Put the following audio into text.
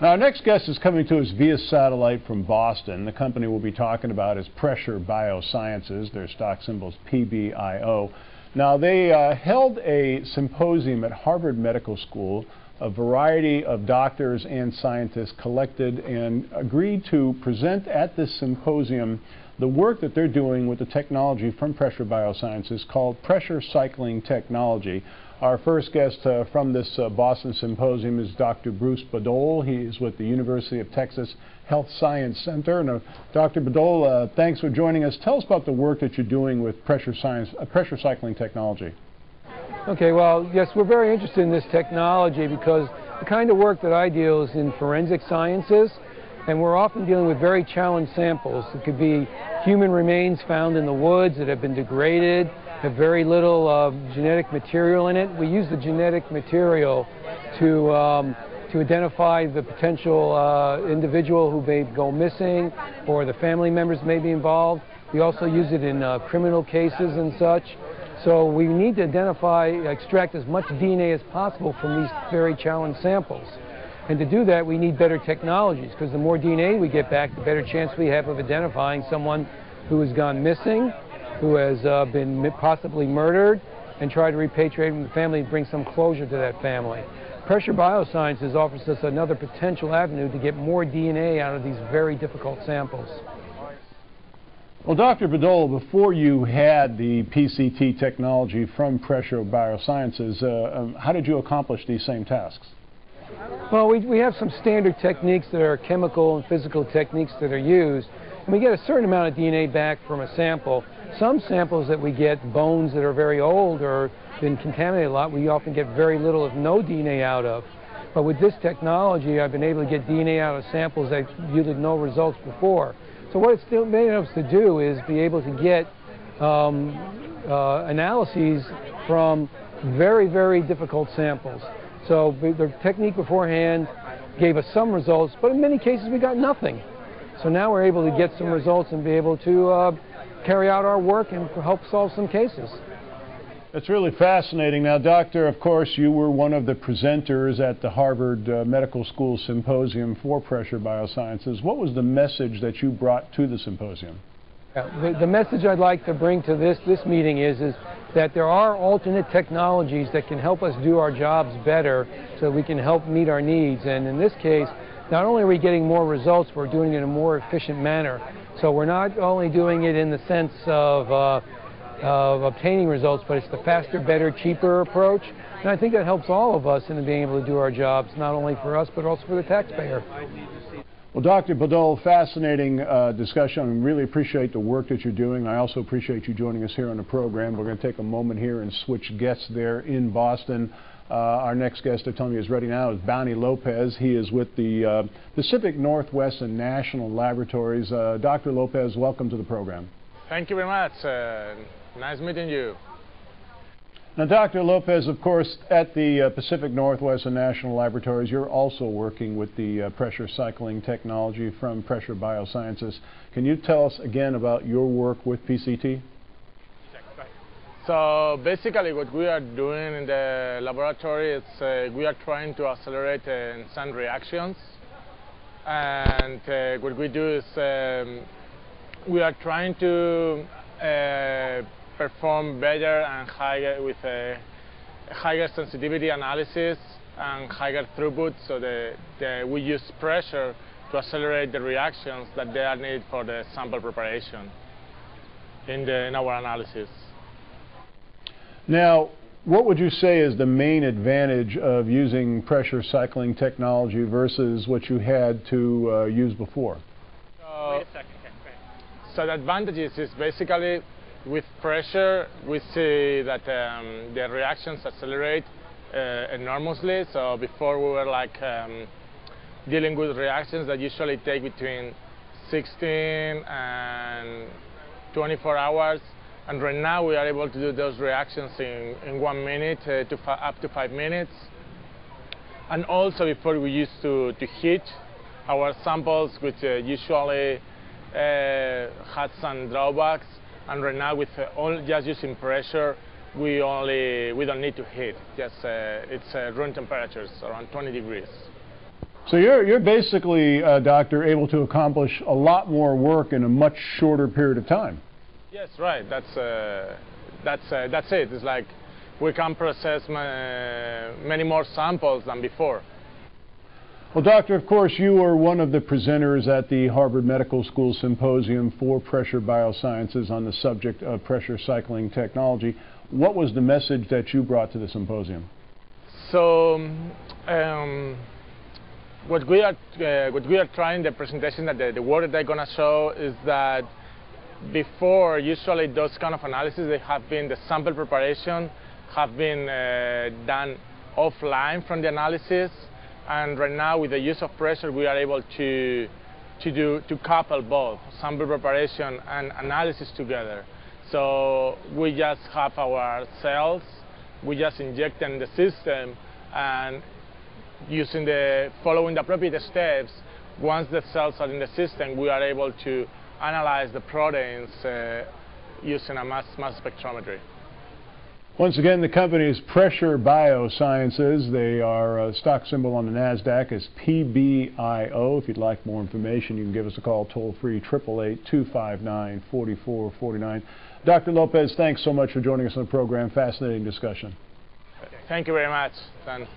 Now, our next guest is coming to us via satellite from Boston. The company we'll be talking about is Pressure BioSciences. Their stock symbol is PBIO. Now, they held a symposium at Harvard Medical School. A variety of doctors and scientists collected and agreed to present at this symposium the work that they're doing with the technology from Pressure BioSciences called pressure cycling technology. Our first guest from this Boston Symposium is Dr. Bruce Badol. He is with the University of Texas Health Science Center. Now, Dr. Badol, thanks for joining us. Tell us about the work that you're doing with pressure cycling technology. Okay, well, yes, we're very interested in this technology because the kind of work that I do is in forensic sciences, and we're often dealing with very challenged samples. It could be human remains found in the woods that have been degraded, have very little genetic material in it. We use the genetic material to identify the potential individual who may go missing, or the family members may be involved. We also use it in criminal cases and such. So we need to extract as much DNA as possible from these very challenged samples. And to do that, we need better technologies, because the more DNA we get back, the better chance we have of identifying someone who has gone missing, who has been possibly murdered, and try to repatriate from the family and bring some closure to that family. Pressure BioSciences offers us another potential avenue to get more DNA out of these very difficult samples. Well, Dr. Badol, before you had the PCT technology from Pressure BioSciences, how did you accomplish these same tasks? Well, we have some standard techniques that are chemical and physical techniques that are used, and we get a certain amount of DNA back from a sample. Some samples that we get, bones that are very old or been contaminated a lot, we often get very little if no DNA out of. But with this technology, I've been able to get DNA out of samples that yielded no results before. So what it's still made us to do is be able to get analyses from very, very difficult samples. So the technique beforehand gave us some results, but in many cases we got nothing. So now we're able to get some results and be able to carry out our work and help solve some cases. That's really fascinating. Now, Doctor, of course, you were one of the presenters at the Harvard Medical School Symposium for Pressure BioSciences. What was the message that you brought to the symposium? The message I'd like to bring to this meeting is that there are alternate technologies that can help us do our jobs better so that we can help meet our needs. And in this case, not only are we getting more results, we're doing it in a more efficient manner. So we're not only doing it in the sense of obtaining results, but it's the faster, better, cheaper approach. And I think that helps all of us in being able to do our jobs, not only for us, but also for the taxpayer. Well, Dr. Badol, fascinating discussion. I really appreciate the work that you're doing. I also appreciate you joining us here on the program. We're going to take a moment here and switch guests there in Boston. Our next guest, they're telling me, is ready now, is Bounty Lopez. He is with the Pacific Northwest and National Laboratories. Dr. Lopez, welcome to the program. Thank you very much. Nice meeting you. Now, Dr. Lopez, of course, at the Pacific Northwest and National Laboratories, you're also working with the pressure cycling technology from Pressure BioSciences. Can you tell us again about your work with PCT? So basically what we are doing in the laboratory is we are trying to accelerate some reactions. And what we do is we are trying to perform better and higher with a higher sensitivity analysis and higher throughput, so we use pressure to accelerate the reactions that they are needed for the sample preparation in our analysis. Now, what would you say is the main advantage of using pressure cycling technology versus what you had to use before? Wait a second. So the advantages is basically with pressure we see that the reactions accelerate enormously. So before we were like dealing with reactions that usually take between 16 and 24 hours, and right now we are able to do those reactions in 1 minute up to 5 minutes. And also before we used to heat our samples, which usually had some drawbacks, and right now with just using pressure we don't need to heat, just it's room temperatures around 20 degrees. So you're basically, doctor, able to accomplish a lot more work in a much shorter period of time. Yes, right. That's it. It's like we can process many more samples than before. Well, doctor, of course, you were one of the presenters at the Harvard Medical School Symposium for Pressure BioSciences on the subject of pressure cycling technology. What was the message that you brought to the symposium? So, what we are trying, the presentation that the work that they're going to show is that before, usually those kind of analysis, they have been, the sample preparation have been done offline from the analysis, and right now with the use of pressure we are able to couple both sample preparation and analysis together. So we just have our cells, we just inject them in the system, and following the appropriate steps, once the cells are in the system, we are able to analyze the proteins using a mass spectrometry. Once again, the company is Pressure BioSciences. They are stock symbol on the NASDAQ is PBIO. If you'd like more information, you can give us a call toll-free 888-259-4449. Dr. Lopez, thanks so much for joining us on the program. Fascinating discussion. Thank you very much, Dan.